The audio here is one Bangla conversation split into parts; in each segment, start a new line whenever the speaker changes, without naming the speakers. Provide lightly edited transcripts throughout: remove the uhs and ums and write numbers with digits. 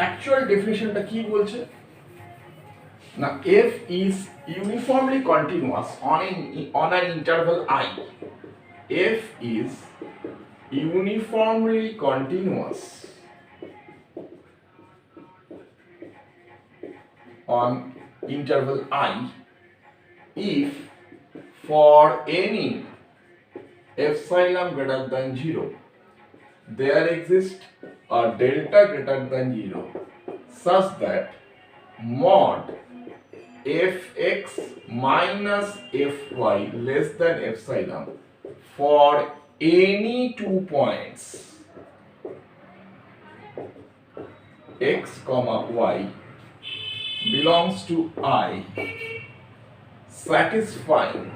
অ্যাকচুয়াল ডেফিনিশনটা কি বলছে না, f is uniformly continuous on an interval I. F is uniformly continuous on interval I if for any epsilon greater than 0 there exists a delta greater than 0 such that mod fx minus fy less than epsilon for any 2 points x comma y belongs to I satisfying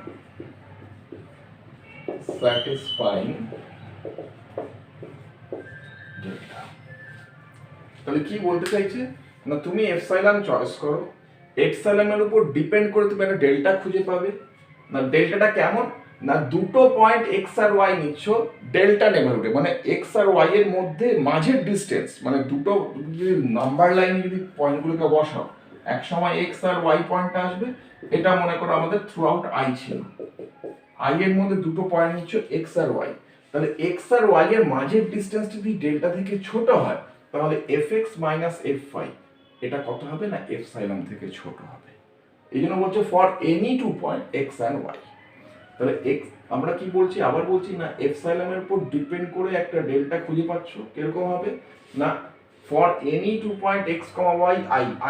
delta. তাহলে কি বলতে চাইছে না, তুমি এপসাইলন চয়েস করো, এপসাইলনের উপর ডিপেন্ড করে তুমি একটা ডেল্টা খুঁজে পাবে। না ডেল্টাটা কেমন না, দুটো পয়েন্ট এক্স আর ওয়াই নিচ্ছ ডেল্টা নেভারহুডে, মানে এক্স আর ওয়াই এর মধ্যে মাঝের ডিস্টেন্স, মানে দুটো যদি নাম্বার লাইনে যদি পয়েন্টগুলোকে বসাও এক সময় এক্স আর ওয়াই পয়েন্টটা আসবে। এটা মনে করো আমাদের থ্রু আউট আই ছিল, আই এর মধ্যে দুটো পয়েন্ট নিচ্ছ এক্স আর ওয়াই, তাহলে এক্স আর ওয়াই এর মাঝের ডিস্টেন্স যদি ডেল্টা থেকে ছোট হয় তাহলে fx মাইনাস fy এটা কত হবে না এপসাইলন থেকে ছোট হবে। এই জন্য বলছে for any 2 point x and y। তাহলে x আমরা কি বলছি, আবার বলছি না এপসাইলনের উপর ডিপেন্ড করে একটা ডেল্টা খুঁজে পাচ্ছ, কিরকম হবে না for any 2 point x, y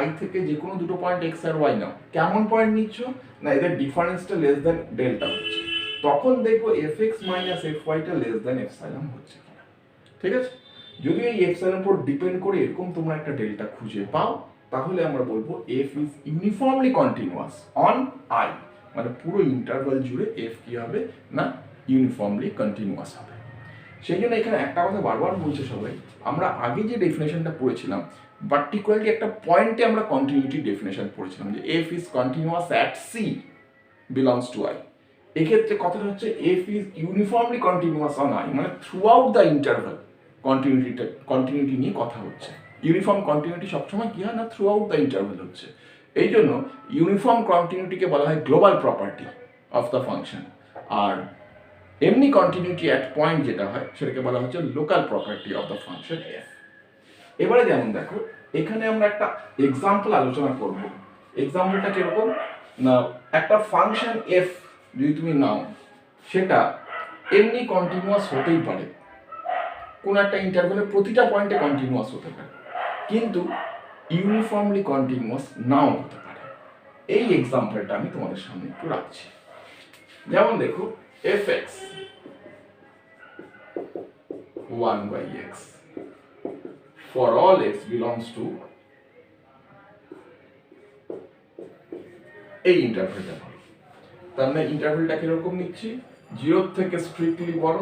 i থেকে যে কোনো দুটো পয়েন্ট x আর y নাও, কেমন পয়েন্ট নিচ্ছ না এদের ডিফারেন্সটা লেস দ্যান ডেল্টা হচ্ছে, তখন দেখবো fx মাইনাস fy টা লেস দ্যান এপসাইলন হচ্ছে কিনা। ঠিক আছে, যদি এই এপসাইলনের উপর ডিপেন্ড করে এরকম তোমরা একটা ডেল্টা খুঁজে পাও তাহলে আমরা বলবো f is uniformly continuous on I, মানে পুরো ইন্টারভাল জুড়ে f কি হবে না ইউনিফর্মলি কন্টিনিউয়াস হবে। সেই জন্য এখানে একটা কথা বারবার বলছে সবাই, আমরা আগে যে ডেফিনেশনটা পড়েছিলাম পার্টিকুলারলি একটা পয়েন্টে আমরা কন্টিনিউটি ডেফিনেশন পড়েছিলাম যে f is continuous at c belongs to I। এক্ষেত্রে কথাটা হচ্ছে f is uniformly continuous on I, মানে through out the interval continuity নিয়ে কথা হচ্ছে। ইউনিফর্ম কন্টিনিউটি সবসময় কি হয় না থ্রু আউট দ্য ইন্টারভাল হচ্ছে, এই জন্য ইউনিফর্ম কন্টিনিউটিকে বলা হয় global property of the function, আর এমনি কন্টিনিউটি অ্যাট পয়েন্ট যেটা হয় সেটাকে বলা হচ্ছে local property of the function F. এবারে যেমন দেখো এখানে আমরা একটা এক্সাম্পল আলোচনা করব। এক্সাম্পলটা কিরকম না, একটা ফাংশন এফ যদি তুমি নাও সেটা এমনি কন্টিনিউয়াস হতেই পারে, কোন একটা ইন্টারভ্যালের প্রতিটা পয়েন্টে কন্টিনিউয়াস হতে পারে, কিন্তু ইউনিফর্মলি কন্টিনিউয়াস নাও হতে পারে। এই এক্সাম্পলটা আমি তোমাদের সামনে একটু রাখছি। যেমন দেখো fx 1/x for all x belongs to এই ইন্টারভ্যালটা বলো, তার মানে ইন্টারভ্যালটা কিরকম নিচ্ছি 0 থেকে স্ট্রিক্টলি বড়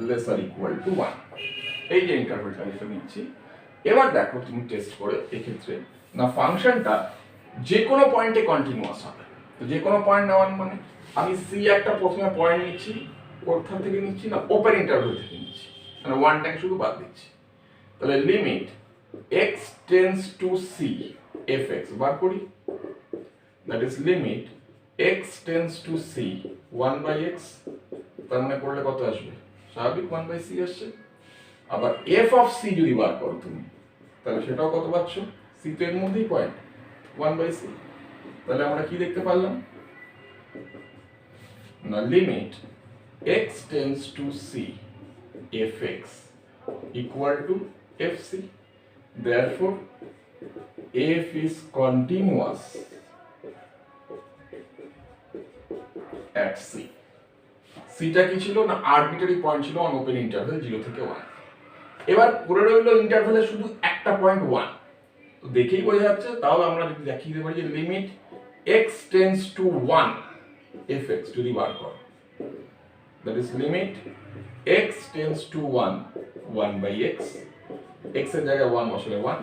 লেসার ইকুয়াল টু 1, এই যে ইন্টারভ্যালটা যেটা নিচ্ছি। এবার দেখো তুমি টেস্ট করে এক্ষেত্রে না ফাংশনটা যে কোনো পয়েন্টে কন্টিনিউয়াস হবে। তো যে কোনো পয়েন্ট নেওয়ার মানে আমি সি একটা প্রথমে পয়েন্ট নিচ্ছি, কোথা থেকে নিচ্ছি না ওপেন ইন্টারভ্যাল থেকে নিচ্ছি, মানে ওয়ানটাকে শুধু বাদ দিচ্ছি। তাহলে limit x tends to c fx বার করি, that is limit x tends to c 1/x, তার মানে করলে কত আসবে স্বাভাবিক 1/c আসছে। আবার f অফ c যদি বার করো তুমি তাহলে সেটাও কত পাচ্ছ, c তো এর মধ্যেই পয়েন্ট 1/c। তাহলে আমরা কি দেখতে পারলাম না limit x tends to c fx equal to fc, therefore f is continuous at c। সিটা কি ছিল না আরবিটারি পয়েন্ট ছিল অন ওপেন ইন্টারভ্যাল 0 থেকে 1। এবার পড়ে রইল ইন্টারভ্যালে শুধু একটা পয়েন্ট 1, তো দেখেই বোঝা যাচ্ছে। তাহলে আমরা যদি দেখিয়ে দিতে পারি যে limit x tends to 1 fx যদি বার করো, that is limit x tends to 1 1/x, x এর জায়গায় 1 বসালে 1।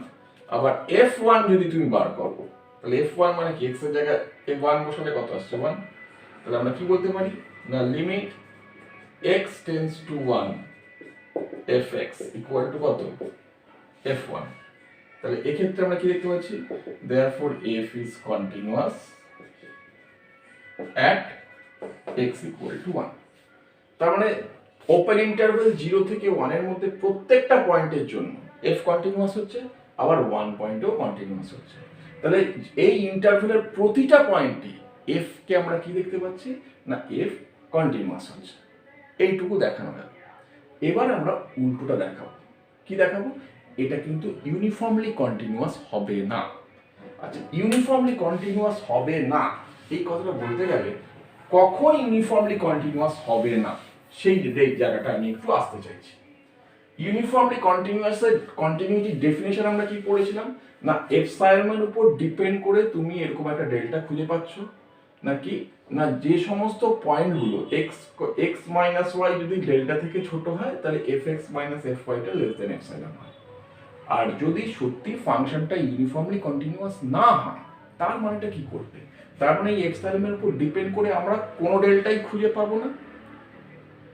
আবার f1 যদি তুমি বার করো তাহলে f1 মানে কি x এর জায়গায় 1 বসালে কত আসছে 1। তাহলে আমরা কি বলতে পারি না limit x tends to 1 fx equal to কত f1। তাহলে এক্ষেত্রে আমরা কি দেখতে পাচ্ছি, therefore f is continuous at x equal to 1। তার মানে ওপেন ইন্টারভ্যাল 0 থেকে 1 এর মধ্যে প্রত্যেকটা পয়েন্টের জন্য f কন্টিনিউয়াস হচ্ছে, আবার 1 পয়েন্টেও কন্টিনিউয়াস হচ্ছে। তাহলে এই ইন্টারভ্যালের প্রতিটা পয়েন্টে f কে আমরা কি দেখতে পাচ্ছি না f কন্টিনিউয়াস হচ্ছে, এইটুকু দেখানো গেল। এবার আমরা উল্টোটা দেখাবো। কি দেখাবো, এটা কিন্তু ইউনিফর্মলি কন্টিনিউয়াস হবে না। আচ্ছা, ইউনিফর্মলি কন্টিনিউয়াস হবে না এই কথাটা বলতে গেলে কখন ইউনিফর্মলি কন্টিনিউয়াস হবে না সেই জায়গাটা আমি একটু আসতে চাইছি। ইউনিফর্মলি কন্টিনিউয়াসের কন্টিনিউটি ডেফিনেশন আমরা কি পড়েছিলাম না, এপসাইলনের উপর ডিপেন্ড করে তুমি এরকম একটা ডেল্টা খুঁজে পাচ্ছ নাকি না, যে সমস্ত পয়েন্টগুলো x মাইনাস ওয়াই যদি ডেল্টা থেকে ছোট হয় তাহলে fx মাইনাস fy টা লেস দেন এপসাইলন হয়। আর যদি সত্যি ফাংশনটা ইউনিফর্মলি কন্টিনিউয়াস না হয় তার মানেটা কি করবে, তার মানে এই এপসাইলনের উপর ডিপেন্ড করে আমরা কোনো ডেল্টাই খুঁজে পাবো না,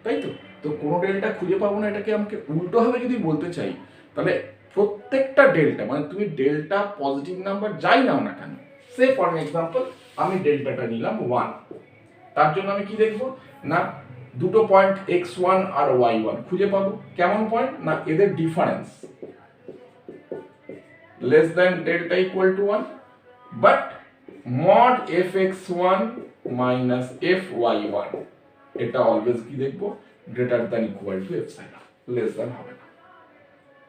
তাই তো? তো কোনো ডেল্টা খুঁজে পাবো না, এটাকে আমাকে উল্টোভাবে যদি বলতে চাই তাহলে প্রত্যেকটা ডেল্টা মানে তুমি ডেল্টা পজিটিভ নাম্বার যাই নাও না কেন, সে ফর এক্সাম্পল আমি ডেল্টাটা নিলাম 1, তার জন্য আমি কি দেখবো না দুটো পয়েন্ট x1 আর y1 খুঁজে পাবো। কেমন পয়েন্ট না, এদের difference less than delta equal to 1, but mod fx1 minus fy1 এটা অলওয়েজ কি দেখবো greater than equal to epsilon, less than হবে না।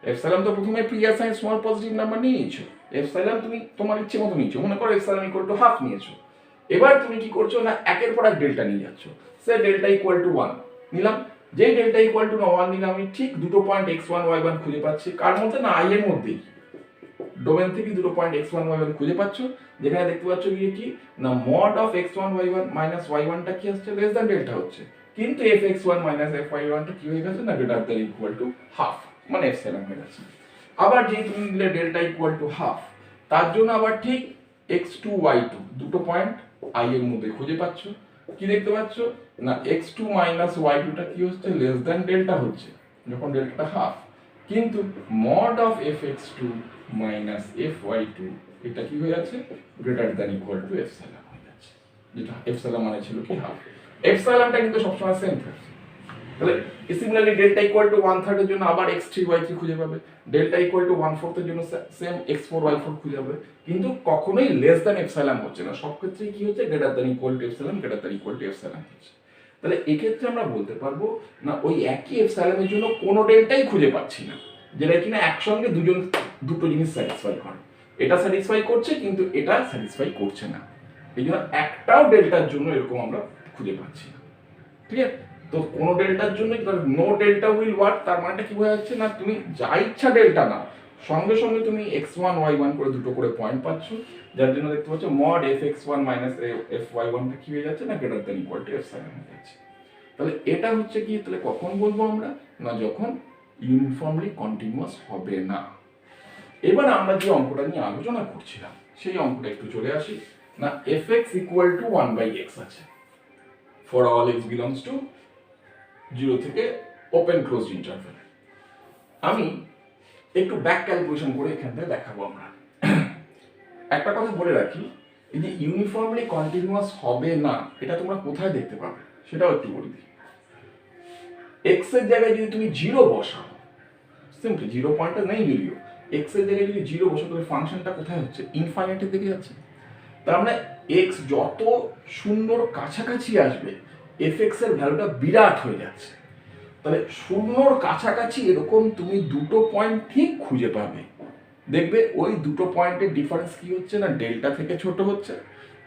এপসাইলন তো প্রথমে প্রিয়ার সাইন স্মল পজিটিভ নাম্বার নিয়ে নিয়েছো, এপসাইলন তুমি তোমার ইচ্ছে মতো নিয়েছো, মনে করো এপসাইলন ইকুয়াল টু হাফ নিয়েছো। এবার তুমি কি করছো না একের পর এক ডেল্টা নিয়ে যাচ্ছ, সে ডেল্টা ইকুয়াল টু 1 নিলাম, যেই ডেল্টা ইকুয়াল টু 1 নিলাম আমি ঠিক দুটো পয়েন্ট x1 y1 খুঁজে পাচ্ছি, কার মধ্যে না i এর মধ্যেই, ডোমেন থেকে দুটো পয়েন্ট x1 y1 খুঁজে পাচ্ছ, যেখানে দেখতে পাচ্ছ কি না mod of x1 y1 minus y1 টা কি আসছে লেস দ্যান ডেল্টা হচ্ছে, কিন্তু fx1 মাইনাস fy1 টা কি হয়ে গেছে না greater than equal to half, মানে এপসাইলন হয়ে গেছে। আবার যেই তুমি দিলে ডেল্টা ইকুয়াল টু হাফ, তার জন্য আবার ঠিক x2 y2 দুটো পয়েন্ট i এর মধ্যে খুঁজে পাচ্ছ, কি দেখতে পাচ্ছ না x2 মাইনাস y2 টা কি হচ্ছে লেস দ্যান ডেল্টা হচ্ছে যখন ডেল্টাটা হাফ, কিন্তু mod of fx2 minus fy2 এটা কি হয়ে যাচ্ছে greater than equal to epsilon হয়ে যাচ্ছে, যেটা এপসাইলন মানে ছিল কি হাফ। এপসাইলনটা কিন্তু সবসময় সেম থাকছে। তাহলে সিমিলারলি ডেল্টা ইকুয়াল টু 1/3 এর জন্য আবার x3 y3 খুঁজে পাবে, ডেল্টা ইকুয়াল টু 1/4 এর জন্য সেম x4 y4 খুঁজে পাবে, কিন্তু কখনোই লেস দ্যান এপসাইলন হচ্ছে না, সব ক্ষেত্রেই কি হচ্ছে greater than equal to epsilon, greater than equal to epsilon হচ্ছে। তাহলে এই ক্ষেত্রে আমরা বলতে পারবো না ওই একই এপসাইলনের জন্য কোনো ডেল্টাই খুঁজে পাচ্ছি না যেটা কিনা একসঙ্গে দুটো জিনিস স্যাটিসফাই করে, এটা স্যাটিসফাই করছে কিন্তু এটা স্যাটিসফাই করছে না, এই জন্য একটাও ডেল্টার জন্য এরকম আমরা খুঁজে পাচ্ছি না। ঠিক আছে, তো কোনো ডেল্টার জন্য নো ডেল্টা উইল ওয়ার্ক, তার মানেটা কি বোঝা যাচ্ছে না তুমি যা ইচ্ছা ডেল্টা নাও সঙ্গে সঙ্গে তুমি x1 y1 করে দুটো করে পয়েন্ট পাচ্ছ, যার জন্য দেখতে পাচ্ছ মড fx1 মাইনাস fy1 টা কি হয়ে যাচ্ছে না greater than equal to epsilon হয়ে যাচ্ছে। তাহলে এটা হচ্ছে কি, তাহলে কখন বলবো আমরা না যখন ইউনিফর্মলি কন্টিনিউয়াস হবে না। এবার আমরা যে অঙ্কটা নিয়ে আলোচনা করছিলাম সেই অঙ্কটা একটু চলে আসি না, fx ইকুয়াল টু 1/x আছে for all x belongs to 0 থেকে ওপেন ক্লোজড ইন্টারভ্যাল। আমি একটু ব্যাক ক্যালকুলেশন করে এখান থেকে দেখাবো আমরা। একটা কথা বলে রাখি, এই যে ইউনিফর্মলি কন্টিনিউয়াস হবে না এটা তোমরা কোথায় দেখতে পাবে সেটাও একটু বলে দিই। x এর জায়গায় যদি তুমি 0 বসাও, সিম্পলি 0 পয়েন্টটা নেই যদিও, x এর জায়গায় যদি 0 বসাও তবে ফাংশনটা কোথায় হচ্ছে ইনফাইনাইটের দিকে যাচ্ছে। তার মানে x যত শূন্যর কাছাকাছি আসবে fx এর ভ্যালুটা বিরাট হয়ে যাচ্ছে। তাহলে শূন্যর কাছাকাছি এরকম তুমি দুটো পয়েন্ট ঠিক খুঁজে পাবে, দেখবে ওই দুটো পয়েন্টের ডিফারেন্স কি হচ্ছে না ডেল্টা থেকে ছোট হচ্ছে,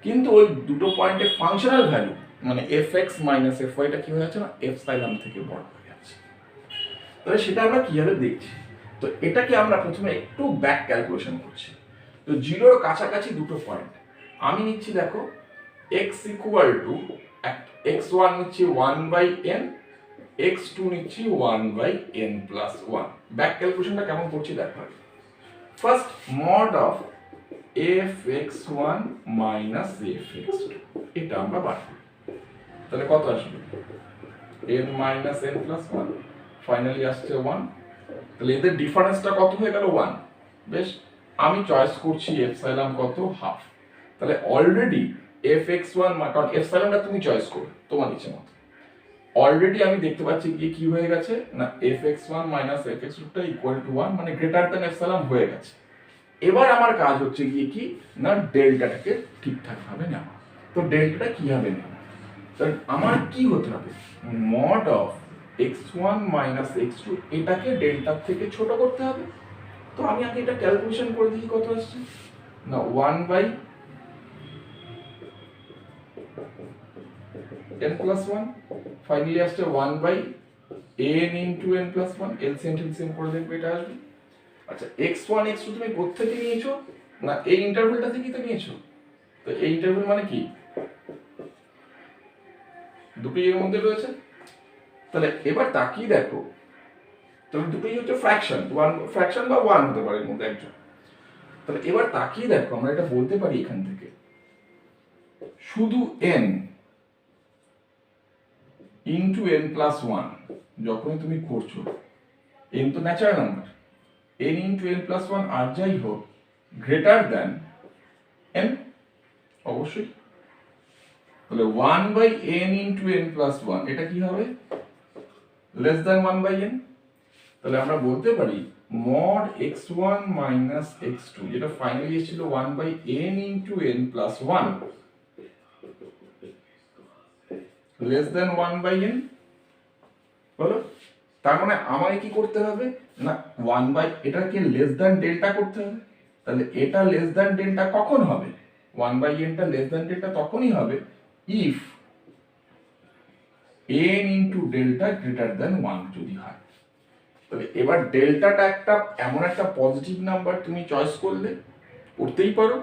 কিন্তু ওই দুটো পয়েন্টের ফাংশনাল ভ্যালু মানে fx মাইনাস fy টা কি হয়ে যাচ্ছে না এপসাইলন থেকে বড় হয়ে যাচ্ছে। তাহলে সেটা আমরা কিভাবে দেখছি, তো এটাকে আমরা প্রথমে একটু ব্যাক ক্যালকুলেশন করছি। তো 0-র কাছাকাছি দুটো পয়েন্ট আমি নিচ্ছি, দেখো x ইকুয়াল টু x1 নিচ্ছি 1/n, x2 নিচ্ছি 1/n প্লাস 1। ব্যাক ক্যালকুলেশনটা কেমন করছি দেখো। First mod of fx1 minus fx2 এটা আমরা বার করি, তাহলে কত আসবে n minus n plus 1, finally আসছে 1। তাহলে এদের ডিফারেন্সটা কত হয়ে গেল 1, বেশ আমি চয়েস করছি এপসাইলন কত হাফ, তাহলে অলরেডি fx1 কারণ এপসাইলনটা তুমি চয়েস করো তোমার ইচ্ছে মতো, অলরেডি আমি দেখতে পাচ্ছি কি হয়ে গেছে না fx1 fx2 টা ইকুয়াল টু 1 মানে গ্রেটার দ্যান এপসাইলন হয়ে গেছে। এবার আমার কাজ হচ্ছে কি না ডেল্টাটাকে ঠিকঠাক ভাবে নেওয়া। তো ডেল্টাটা কিভাবে নেওয়া, তাহলে আমার কি হতে হবে মড অফ x1 x2 এটাকে ডেল্টার থেকে ছোট করতে হবে। তো আমি আগে এটা ক্যালকুলেশন করে দিই কত আসছে না 1 বাই n প্লাস 1, ফাইনালি আসছে 1 by n into n plus 1, LCM করে দেখবে এটা আসবে। আচ্ছা x1 x2 তুমি কোথা থেকে নিয়েছো না এই ইন্টারভ্যালটা থেকেই তো নিয়েছো। তো এই ইন্টারভ্যাল মানে কি দুটোই এর মধ্যে রয়েছে। তাহলে এবার তাকিয়ে দেখো, তাহলে দুটোই হচ্ছে ফ্র্যাকশন, ওয়ান ফ্র্যাকশন বা ওয়ান হতে পারে এর মধ্যে একজন। তাহলে এবার তাকিয়ে দেখো আমরা এটা বলতে পারি এখান থেকে শুধু n ইনটু n প্লাস 1 যখনই তুমি করছো, n তো natural number, n into n plus 1 আর যাই হোক গ্রেটার দ্যান n অবশ্যই। তাহলে 1 by n into n plus 1 এটা কি হবে লেস দ্যান 1 বাই n। তাহলে আমরা বলতে পারি মড x1 মাইনাস x2 যেটা ফাইনালি এসেছিল 1 by n into n plus 1 less than 1 by n। বলো তার মানে আমাকে কি করতে হবে না 1 বাই এটাকে লেস দ্যান ডেল্টা করতে হবে। তাহলে এটা লেস দ্যান ডেল্টা কখন হবে 1 বাই n টা লেস দ্যান ডেল্টা তখনই হবে if n into delta greater than 1 যদি হয়। তাহলে এবার ডেল্টাটা একটা এমন একটা পজিটিভ নাম্বার তুমি চয়েস করতেই পারো,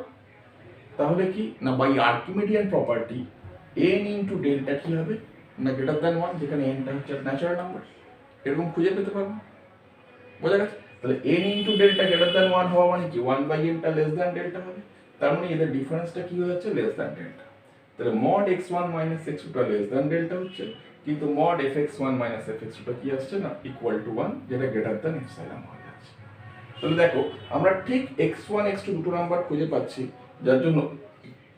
তাহলে কি না by Archimedean property n into delta কি হবে না গ্রেটার দ্যান 1, যেখানে n টা হচ্ছে ন্যাচারাল নাম্বার, এরকম খুঁজে পেতে পারবো। বোঝা গেছে? তাহলে n into delta greater than 1 হওয়া মানে কি 1 বাই n টা লেস দ্যান ডেল্টা হবে, তার মানে এদের ডিফারেন্সটা কি হয়ে যাচ্ছে লেস দ্যান ডেল্টা। তাহলে মড x1 মাইনাস x2 টা লেস দ্যান ডেল্টা হচ্ছে, কিন্তু মড fx1 মাইনাস fx2 টা কি আসছে না ইকুয়াল টু 1 যেটা গ্রেটার দ্যান এপসাইলন হয়ে যাচ্ছে। তাহলে দেখো আমরা ঠিক x1 x2 দুটো নাম্বার খুঁজে পাচ্ছি, যার জন্য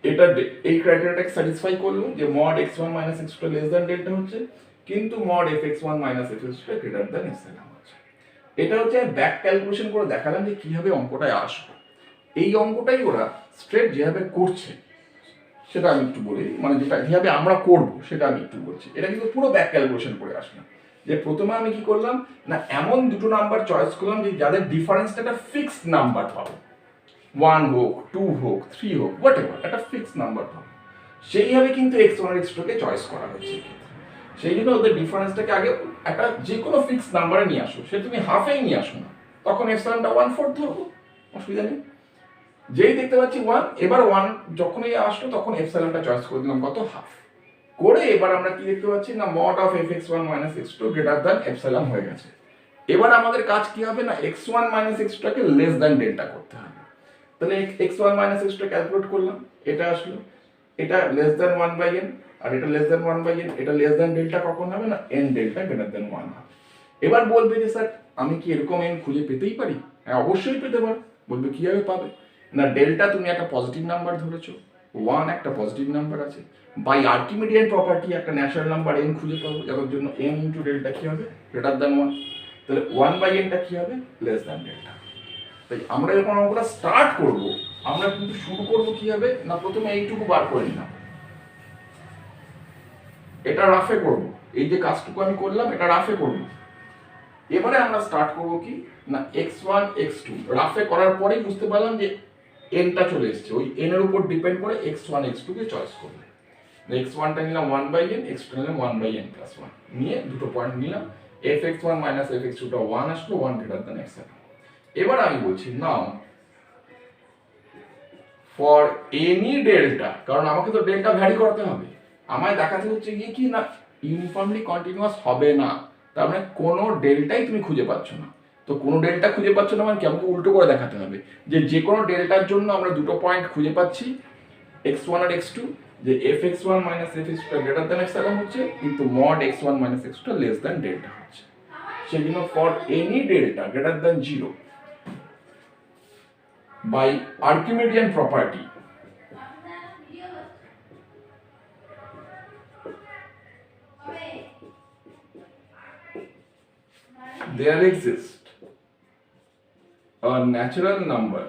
এটা এই ক্রাইটেরিয়াটাকে স্যাটিসফাই করলো যে মড x1 মাইনাস x2 টা লেস দ্যান ডেল্টা হচ্ছে, কিন্তু মড fx1 মাইনাস fx2 টা গ্রেটার দ্যান এপসাইলন হচ্ছে। এটা হচ্ছে ব্যাক ক্যালকুলেশন করে দেখালাম যে কিভাবে অঙ্কটায় আসবে। এই অঙ্কটাই ওরা স্ট্রেট যেভাবে করছে সেটা আমি একটু বলি, মানে যেটা যেভাবে আমরা করব সেটা আমি একটু বলছি। এটা কিন্তু পুরো ব্যাক ক্যালকুলেশন করে আসলাম। যে প্রথমে আমি কি করলাম না এমন দুটো নাম্বার চয়েস করলাম যে যাদের ডিফারেন্সটা একটা ফিক্সড নাম্বার পাবো, 1 হোক 2 হোক 3 হোক হোয়াটএভার একটা ফিক্সড নাম্বার পাবো, সেইভাবে কিন্তু x1 আর x2 কে চয়েস করা হয়েছে। সেই জন্য ওদের ডিফারেন্সটাকে আগে একটা যে কোনো ফিক্সড নাম্বারে নিয়ে আসো, সে তুমি হাফেই নিয়ে আসো না, তখন এপসাইলনটা 1/4 ধরবো, অসুবিধা নেই। যেই দেখতে পাচ্ছি 1, এবার 1 যখনই আসলো তখন এপসাইলনটা চয়েস করে দিলাম কত হাফ করে। এবার আমরা কি দেখতে পাচ্ছি না mod of fx1 minus x2 greater than epsilon হয়ে গেছে। এবার আমাদের কাজ কি হবে না x1 মাইনাস x2 টাকে লেস দ্যান ডেল্টা করতে হবে। তাহলে x1 মাইনাস x2 ক্যালকুলেট করলাম, এটা আসলো, এটা লেস দ্যান 1 বাই n আর এটা লেস দ্যান 1 বাই n, এটা লেস দ্যান ডেল্টা কখন হবে না n ডেল্টা গ্রেটার দ্যান 1 হবে। এবার বলবে যে স্যার আমি কি এরকম n খুঁজে পেতেই পারি? হ্যাঁ অবশ্যই পেতে পারো। বলবে কিভাবে পাবে না ডেল্টা তুমি একটা পজিটিভ নাম্বার ধরেছো, 1 একটা পজিটিভ নাম্বার আছে, বাই আর্কিমিডিয়ান প্রপার্টি একটা ন্যাচারাল নাম্বার n খুঁজে পাবো, যার জন্য n ইনটু ডেল্টা কি হবে গ্রেটার দ্যান 1। তাহলে 1 বাই n টা কি হবে লেস দ্যান ডেল্টা। তাই আমরা যখন অঙ্কটা স্টার্ট করব আমরা কিন্তু শুরু করব কি হবে না প্রথমে এইটুকু বার করে নিলাম, এটা রাফে করব, এই যে কাজটুকু আমি করলাম এটা রাফে করব। এবারে আমরা স্টার্ট করব কি না x1 x2 রাফে করার পরেই বুঝতে পারলাম যে n টা চলে এসেছে, ওই n এর উপর ডিপেন্ড করে x1 x2 কে চয়েস করবে। x1 টা নিলাম 1 বাই n, x2 নিলাম 1 বাই n প্লাস 1 নিয়ে দুটো পয়েন্ট নিলাম, fx1 মাইনাস fx2 টা 1 আসলো, 1 গ্রেটার দ্যান এপসাইলন। এবার আমি বলছি নাও ফর এনি ডেল্টা, কারণ আমাকে তো ডেল্টা ভ্যারি করতে হবে, আমায় দেখাতে হচ্ছে গিয়ে কি না ইউনিফর্মলি কন্টিনিউয়াস হবে না, তার মানে কোনো ডেল্টাই তুমি খুঁজে পাচ্ছ না। তো কোনো ডেল্টা খুঁজে পাচ্ছ না মানে কি আমাকে উল্টো করে দেখাতে হবে যে কোনো ডেল্টার জন্য আমরা দুটো পয়েন্ট খুঁজে পাচ্ছি x1 আর x2, যে fx1 মাইনাস fx2 টা গ্রেটার দ্যান এপসাইলন হচ্ছে, কিন্তু মড x1 মাইনাস x2 টা লেস দ্যান ডেল্টা হচ্ছে। সেই জন্য for any delta greater than 0 by Archimedean property there exists a natural number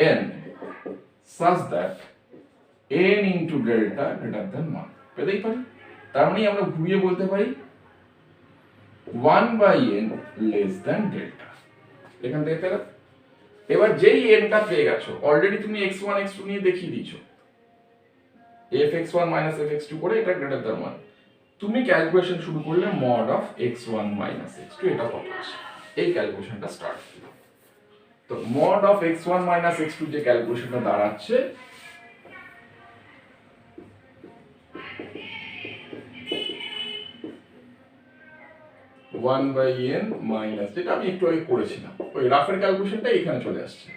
n such that n into delta greater than 1 পেতেই পারি তার মানে আমরা ঘুরিয়ে বলতে পারি 1 by n less than delta এখান থেকে পেলাম এবার যেই n টা পেয়ে গেছো অলরেডি তুমি x1 x2 নিয়ে দেখিয়ে দিয়েছো fx1 fx2 করে এটা গ্রেটার দ্যান 1 তুমি ক্যালকুলেশন শুরু করলে mod of x1 x2 এটা কত আসে এই ক্যালকুলেশনটা স্টার্ট করো তো mod of x1 x2 যে ক্যালকুলেশনটা দাঁড়াচ্ছে ওয়ান বাই এন মাইনাস যেটা আমি একটু আগে করেছিলাম ওই রাফের ক্যালকুলেশনটা এখানে চলে আসছে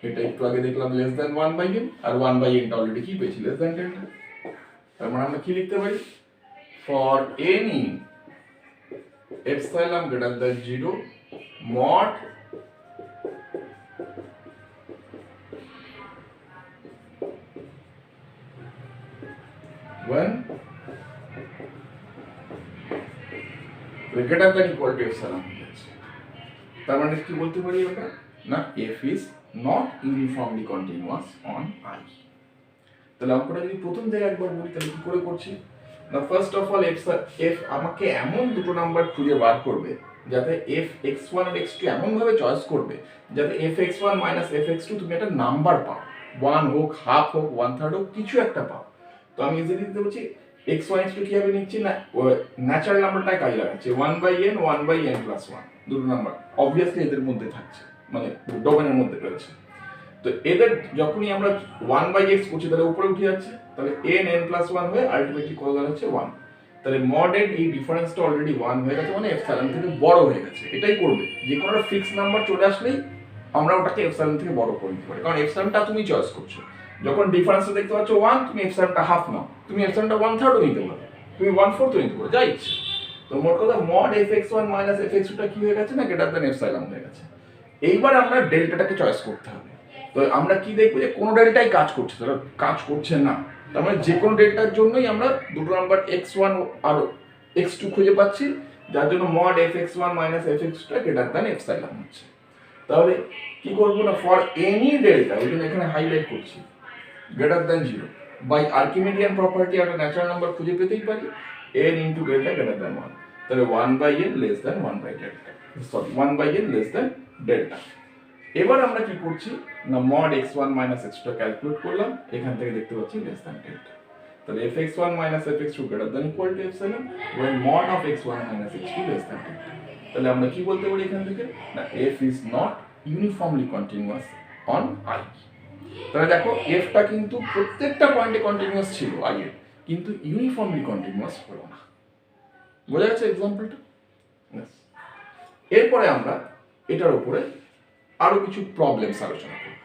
এটা একটু আগে দেখলাম লেস দ্যান 1 বাই এন আর 1 বাই এনটা অলরেডি কি পেয়েছি লেস দ্যান ডেল্টা তার মানে আমরা কি লিখতে পারি for any epsilon greater than 0 mod when greater than equal to epsilon তার মানে কি বলতে পারি আমরা না f is not uniformly continuous on I তাহলে অঙ্কটা যদি প্রথম থেকে একবার বলি তাহলে কি করে করছি না ফার্স্ট অফ অল f আমাকে এমন দুটো নাম্বার খুঁজে বার করবে যাতে f x1 আর x2 এমন ভাবে চয়েস করবে যাতে fx1 fx2 তুমি একটা নাম্বার পাও 1 হোক হাফ হোক 1/3 হোক কিছু একটা পাও তো আমি ইজিলি দিতে বলছি x1 x2 কিভাবে নিচ্ছি না ন্যাচারাল নাম্বারটাই কাজে লাগাচ্ছি 1/n 1/n + 1 দুটো নাম্বার অবভিয়াসলি এদের মধ্যে থাকছে মানে ডোমেনের মধ্যে রয়েছে তো এদের যখনই আমরা 1/x করছি তাহলে উপরে উঠে যাচ্ছে তাহলে n n+1 হয়ে আলটিমেটলি কত দাঁড়াচ্ছে 1 তাহলে mod n এই ডিফারেন্সটা অলরেডি 1 হয়ে গেছে মানে এপসাইলন থেকে বড় হয়ে গেছে এটাই করবে যে কোনো একটা ফিক্স নাম্বার চলে আসলেই আমরা ওটাকে এপসাইলন থেকে বড় করে দিতে পারি কারণ এপসাইলনটা তুমি চয়েস করছো যখন ডিফারেন্সটা দেখতে পাচ্ছ 1 তুমি এপসাইলনটা হাফ নাও তুমি এপসাইলনটা 1/3 নিতে পারো তুমি 1/4 নিতে পারো যা ইচ্ছে তো মোট কথা mod fx1 fx2 টা কি হয়ে গেছে না গ্রেটার দ্যান এপসাইলন হয়ে গেছে এইবার আমরা ডেল্টাটাকে চয়েস করতে হবে তো আমরা কি দেখবো যে কোন ডেল্টাই কাজ করছে তাহলে কাজ করছে না তার মানে যে কোনো ডেল্টার জন্যই আমরা দুটো নাম্বার x1 আর x2 খুঁজে পাচ্ছি যার জন্য mod fx1 fx2 greater than epsilon হচ্ছে তাহলে কি করব না ফর এনি ডেল্টা ওই জন্য এখানে হাইলাইট করছি greater than 0 by Archimedean property একটা ন্যাচারাল নাম্বার খুঁজে পেতেই পারি n into delta greater than 1 তাহলে 1/n লেস দ্যান 1/ডেল্টা sorry 1/n less than delta এবার আমরা কি করছি না mod x1 x2 ক্যালকুলেট করলাম এখান থেকে দেখতে পাচ্ছি লেস দ্যান ডেল্টা তাহলে fx1 fx2 greater than equal to epsilon when mod of x1 x2 less than delta তাহলে আমরা কি বলতে পারি এখান থেকে না f is not uniformly continuous on I তাহলে দেখো f টা কিন্তু প্রত্যেকটা পয়েন্টে কন্টিনিউয়াস ছিল I এর কিন্তু ইউনিফর্মলি কন্টিনিউয়াস হলো না বোঝা যাচ্ছে एग्जांपलটা এরপরে আমরা এটার উপরে আরো কিছু প্রবলেমস আলোচনা করব